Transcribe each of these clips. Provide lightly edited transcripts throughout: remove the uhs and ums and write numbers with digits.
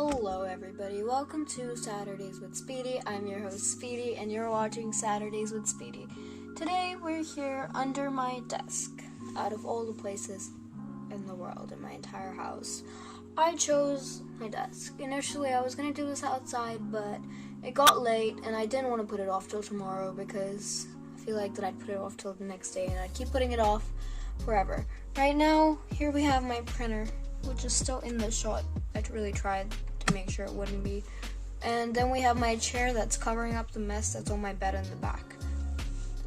Hello everybody, welcome to Saturdays with Speedy. I'm your host Speedy and you're watching Saturdays with Speedy. Today we're here under my desk. Out of all the places in the world, in my entire house, I chose my desk. Initially I was going to do this outside, but it got late and I didn't want to put it off till tomorrow because I feel like that I'd put it off till the next day and I'd keep putting it off forever. Right now, here we have my printer, which is still in the shot. I really tried to make sure it wouldn't be. And then we have my chair that's covering up the mess that's on my bed in the back.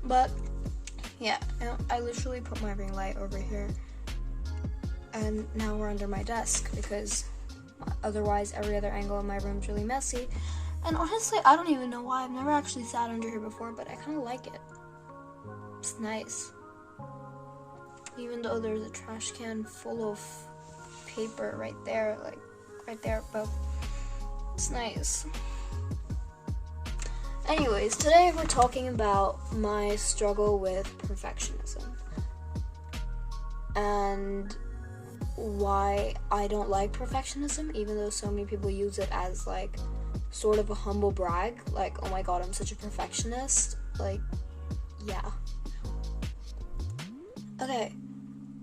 But, yeah, I literally put my ring light over here. And now we're under my desk because otherwise every other angle in my room's really messy. And honestly, I don't even know why. I've never actually sat under here before, but I kind of like it. It's nice. Even though there's a trash can full of paper right there, but it's nice. Anyways, today we're talking about my struggle with perfectionism and why I don't like perfectionism, even though so many people use it as like sort of a humble brag, like, oh my god, I'm such a perfectionist. Like, yeah. Okay.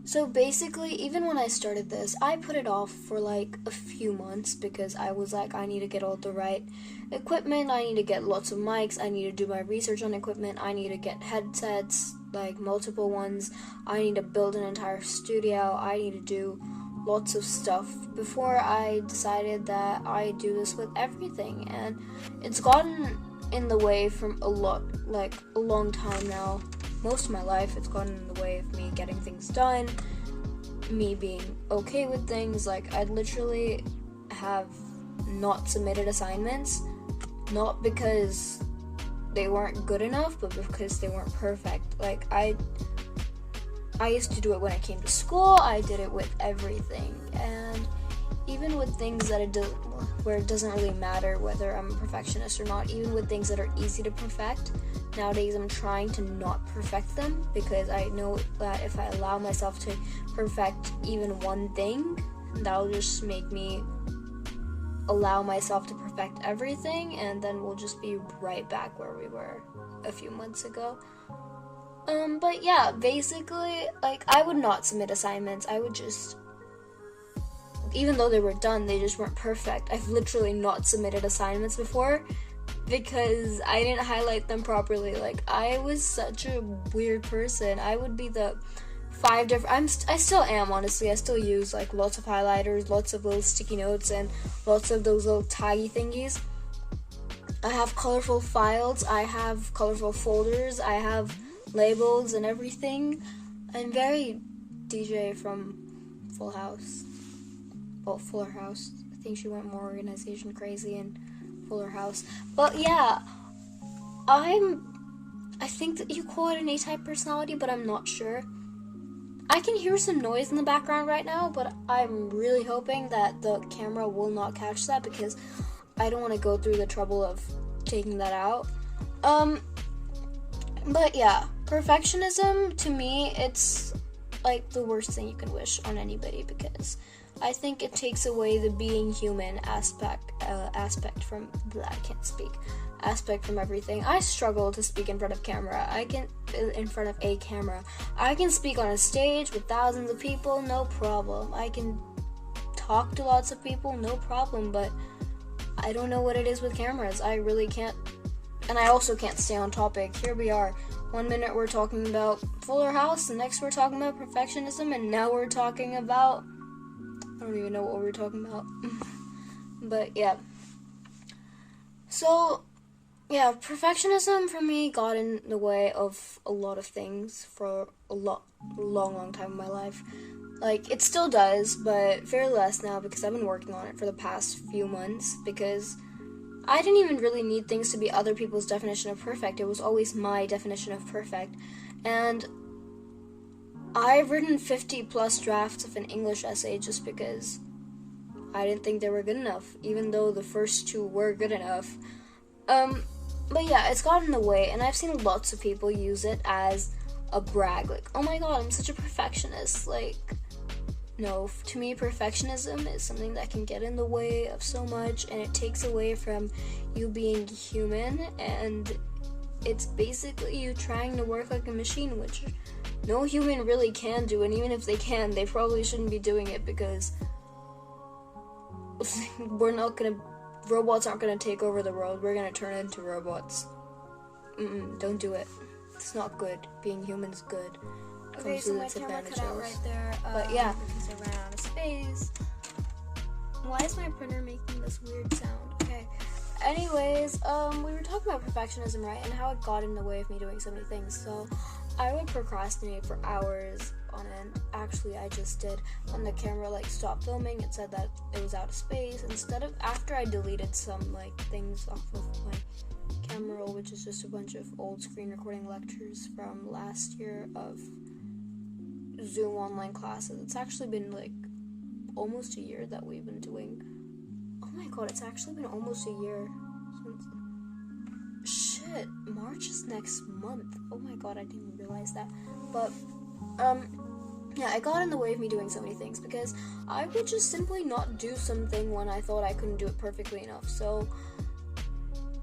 So basically, even when I started this, I put it off for like a few months because I was like, I need to get all the right equipment, I need to get lots of mics, I need to do my research on equipment, I need to get headsets, like multiple ones, I need to build an entire studio, I need to do lots of stuff before I decided that I do this with everything. And it's gotten in the way from a long time now. Most of my life, it's gotten in the way of me getting things done, me being okay with things. Like, I'd literally have not submitted assignments, not because they weren't good enough, but because they weren't perfect. Like, I used to do it when I came to school, I did it with everything, and even with things that where it doesn't really matter whether I'm a perfectionist or not, even with things that are easy to perfect, nowadays I'm trying to not perfect them because I know that if I allow myself to perfect even one thing, that'll just make me allow myself to perfect everything, and then we'll just be right back where we were a few months ago. But yeah, basically, like, I would not submit assignments. I would just, even though they were done, they just weren't perfect. I've literally not submitted assignments before because I didn't highlight them properly. Like, I was such a weird person. I would be the I still am, honestly. I still use like lots of highlighters, lots of little sticky notes, and lots of those little taggy thingies. I have colorful files, I have colorful folders, I have labels and everything. I'm very DJ from Fuller House. I think she went more organization crazy in Fuller House. But yeah, I think that you call it an A-type personality, but I'm not sure. I can hear some noise in the background right now, but I'm really hoping that the camera will not catch that because I don't want to go through the trouble of taking that out. But yeah, perfectionism, to me, it's like the worst thing you can wish on anybody because I think it takes away the being human aspect from everything. I struggle to speak in front of a camera. I can speak on a stage with thousands of people, no problem. I can talk to lots of people, no problem, but I don't know what it is with cameras. I really can't. And I also can't stay on topic. Here we are. 1 minute we're talking about Fuller House, the next we're talking about perfectionism, and now we're talking about, I don't even know what we're talking about. But yeah. So, yeah, perfectionism for me got in the way of a lot of things for a long time in my life. Like, it still does, but very less now because I've been working on it for the past few months because I didn't even really need things to be other people's definition of perfect. It was always my definition of perfect. And I've written 50 plus drafts of an English essay just because I didn't think they were good enough, even though the first two were good enough. But yeah, it's gotten in the way, and I've seen lots of people use it as a brag. Like, oh my god, I'm such a perfectionist. Like, No, to me, perfectionism is something that can get in the way of so much, and it takes away from you being human, and it's basically you trying to work like a machine, which no human really can do, and even if they can, they probably shouldn't be doing it, because robots aren't gonna take over the world. We're gonna turn into robots. Don't do it. It's not good. Being human's good. Okay, so my camera cut out right there. But yeah. Because I ran out of space. Why is my printer making this weird sound? Okay. Anyways, we were talking about perfectionism, right? And how it got in the way of me doing so many things. So, I would procrastinate for hours on end. Actually, I just did. When the camera, stopped filming, it said that it was out of space. After I deleted some, things off of my camera roll, which is just a bunch of old screen recording lectures from last year of Zoom online classes. It's actually been almost a year that we've been doing. Oh my god, it's actually been almost a year since March is next month. Oh my god, I didn't even realize that. But yeah, it got in the way of me doing so many things because I would just simply not do something when I thought I couldn't do it perfectly enough. So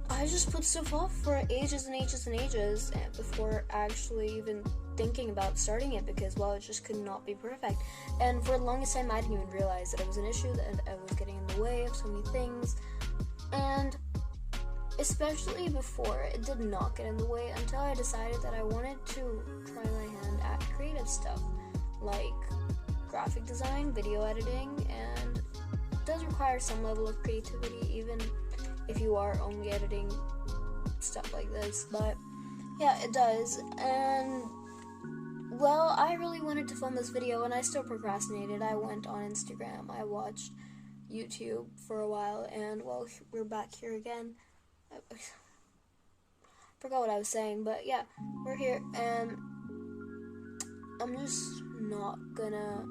I just put stuff off for ages and ages and ages before actually even thinking about starting it because, well, it just could not be perfect. And for the longest time, I didn't even realize that it was an issue, that I was getting in the way of so many things. And especially before, it did not get in the way until I decided that I wanted to try my hand at creative stuff, like graphic design, video editing, and it does require some level of creativity, even if you are only editing stuff like this, but yeah, it does. And well, I really wanted to film this video and I still procrastinated. I went on Instagram, I watched YouTube for a while, and well, we're back here again. I forgot what I was saying, but yeah, we're here, and I'm just not gonna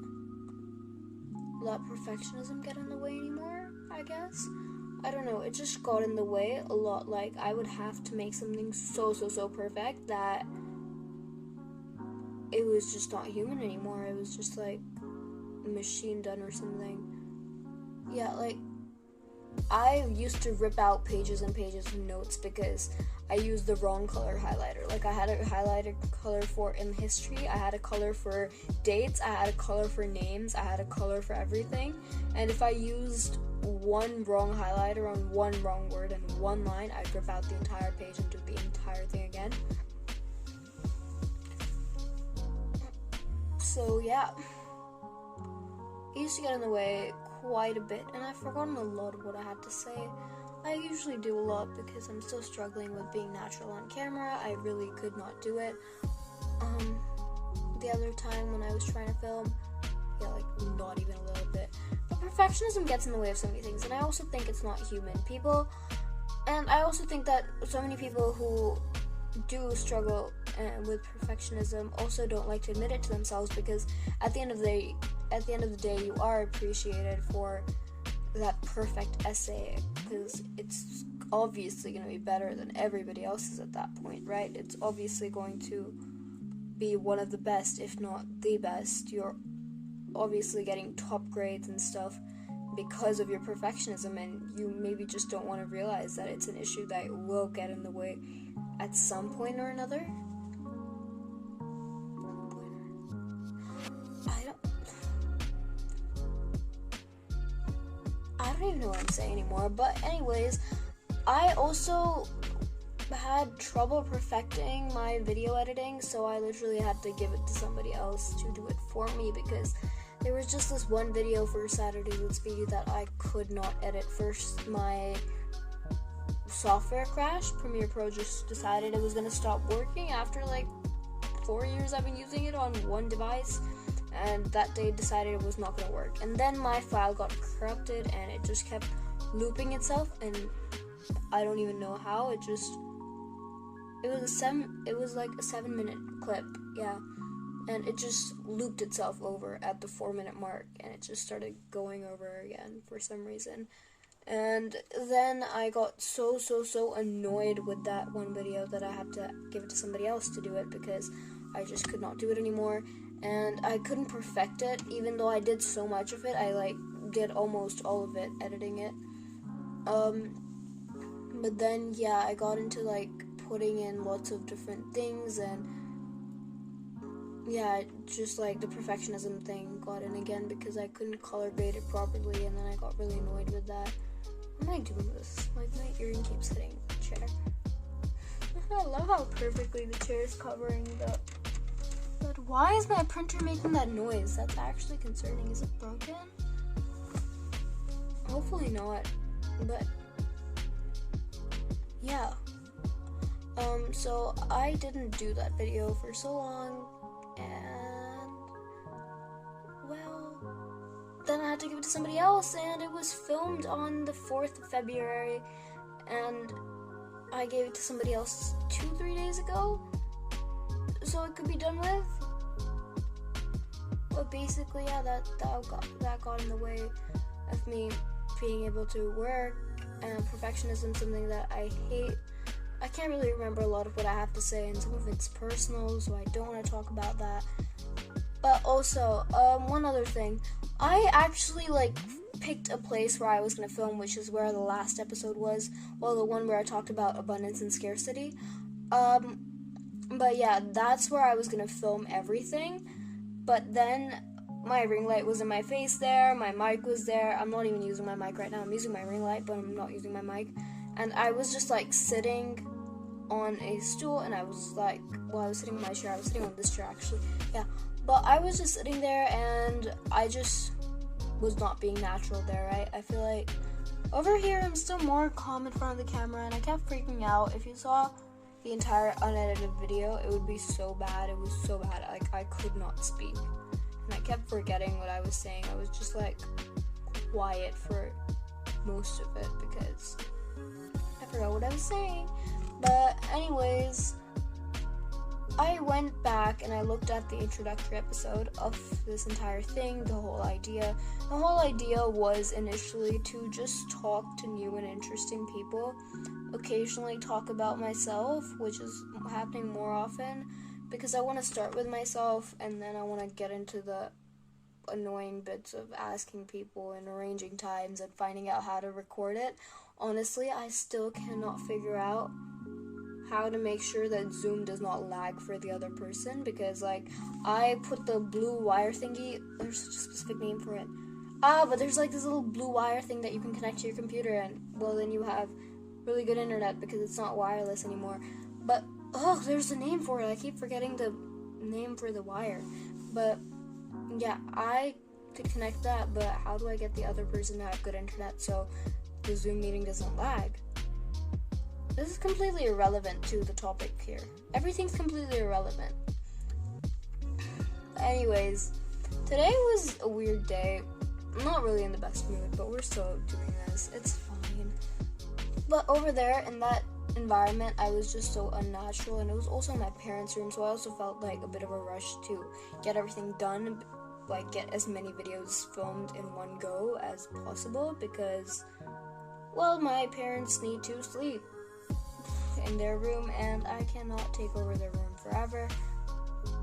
let perfectionism get in the way anymore, I guess. I don't know, it just got in the way a lot. I would have to make something so perfect that it was just not human anymore. It was just machine done or something. Yeah, I used to rip out pages and pages of notes because I used the wrong color highlighter. I had a highlighted color for in history, I had a color for dates, I had a color for names, I had a color for everything. And if I used one wrong highlighter on one wrong word in one line, I'd rip out the entire page and do the entire thing again. So yeah, it used to get in the way quite a bit, and I've forgotten a lot of what I had to say. I usually do a lot because I'm still struggling with being natural on camera. I really could not do it. The other time when I was trying to film, yeah, not even a little bit. But perfectionism gets in the way of so many things, and I also think it's not human. And I also think that so many people who do struggle with perfectionism also don't like to admit it to themselves, because at the end of the day, you are appreciated for that perfect essay, because it's obviously going to be better than everybody else's at that point, right? It's obviously going to be one of the best, if not the best. You're obviously getting top grades and stuff because of your perfectionism, and you maybe just don't want to realize that it's an issue that will get in the way at some point or another. I don't even know what I'm saying anymore, but anyways, I also had trouble perfecting my video editing, so I literally had to give it to somebody else to do it for me, because there was just this one video for Saturdays with Speedy that I could not edit. First, my software crashed. Premiere Pro just decided it was going to stop working after 4 years I've been using it on one device, and that day decided it was not going to work. And then my file got corrupted and it just kept looping itself, and I don't even know how. It was a 7-minute clip, yeah, and it just looped itself over at the 4-minute mark, and it just started going over again for some reason. And then I got so annoyed with that one video that I had to give it to somebody else to do it, because I just could not do it anymore. and I couldn't perfect it, even though I did so much of it. I like did almost all of it, editing it. But then yeah, I got into like putting in lots of different things, and yeah, just like the perfectionism thing got in again because I couldn't color grade it properly, and then I got really annoyed with that. Why am I doing this? Like, my earring keeps hitting the chair. I love how perfectly the chair is covering the... But why is my printer making that noise? That's actually concerning. Is it broken? Hopefully not. But... yeah. So I didn't do that video for so long, and... well... then I had to give it to somebody else, and it was filmed on the 4th of February, and I gave it to somebody else 2-3 days ago, so it could be done with. But basically, yeah, that got in the way of me being able to work, and perfectionism, something that I hate. I can't really remember a lot of what I have to say, and some of it's personal, so I don't want to talk about that. But also, one other thing, I actually like picked a place where I was going to film, which is where the last episode was, well, the one where I talked about abundance and scarcity. But yeah, that's where I was going to film everything, but then my ring light was in my face there, my mic was there. I'm not even using my mic right now. I'm using my ring light, but I'm not using my mic. And I was just like sitting on a stool, and I was like, well, I was sitting in my chair. I was sitting on this chair actually. Yeah. But I was just sitting there, and I just was not being natural there, right? I feel like over here I'm still more calm in front of the camera, and I kept freaking out. If you saw the entire unedited video, it would be so bad. It was so bad. Like, I could not speak. And I kept forgetting what I was saying. I was just like quiet for most of it because I forgot what I was saying. But anyways, I went back and I looked at the introductory episode of this entire thing, the whole idea. The whole idea was initially to just talk to new and interesting people, occasionally talk about myself, which is happening more often, because I want to start with myself, and then I want to get into the annoying bits of asking people and arranging times and finding out how to record it. Honestly, I still cannot figure out how to make sure that Zoom does not lag for the other person, because like I put the blue wire thingy, there's such a specific name for it, but there's like this little blue wire thing that you can connect to your computer, and well, then you have really good internet because it's not wireless anymore. But there's a name for it. I keep forgetting the name for the wire. But yeah, I could connect that, but how do I get the other person to have good internet so the Zoom meeting doesn't lag? This is completely irrelevant to the topic here. Everything's completely irrelevant. Anyways, today was a weird day. I'm not really in the best mood, but we're still doing this. It's fine. But over there in that environment, I was just so unnatural, and it was also my parents' room, so I also felt like a bit of a rush to get everything done, like get as many videos filmed in one go as possible, because, well, my parents need to sleep in their room, and I cannot take over their room forever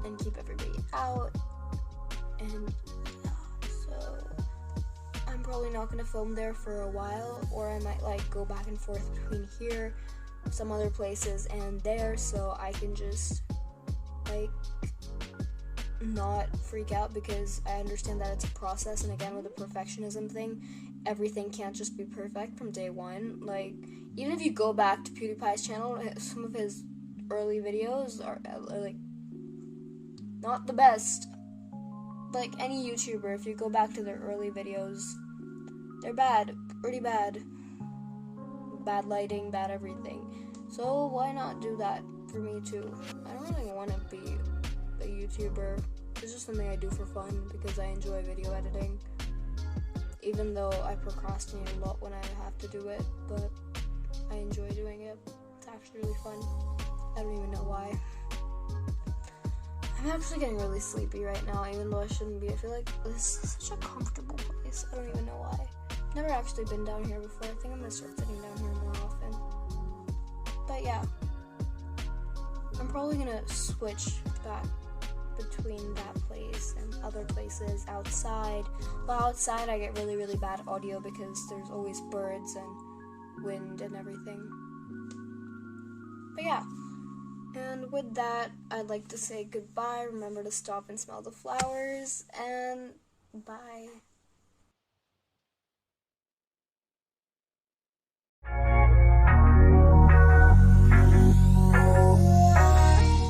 and keep everybody out. And so I'm probably not going to film there for a while, or I might like go back and forth between here, some other places, and there, so I can just like not freak out, because I understand that it's a process. And again, with the perfectionism thing, everything can't just be perfect from day one. Like, even if you go back to PewDiePie's channel, some of his early videos are like not the best. Like any YouTuber, if you go back to their early videos, they're bad, pretty bad. Bad lighting, bad everything. So why not do that for me too? I don't really want to be a YouTuber. It's just something I do for fun because I enjoy video editing. Even though I procrastinate a lot when I have to do it, but I enjoy doing it. It's actually really fun. I don't even know why. I'm actually getting really sleepy right now, even though I shouldn't be. I feel like this is such a comfortable place. I don't even know why. I've never actually been down here before. I think I'm gonna start sitting down here more often. But yeah, I'm probably gonna switch back between that place and other places outside. Well, outside I get really, really bad audio because there's always birds and wind and everything. But yeah. And with that, I'd like to say goodbye. Remember to stop and smell the flowers, and bye.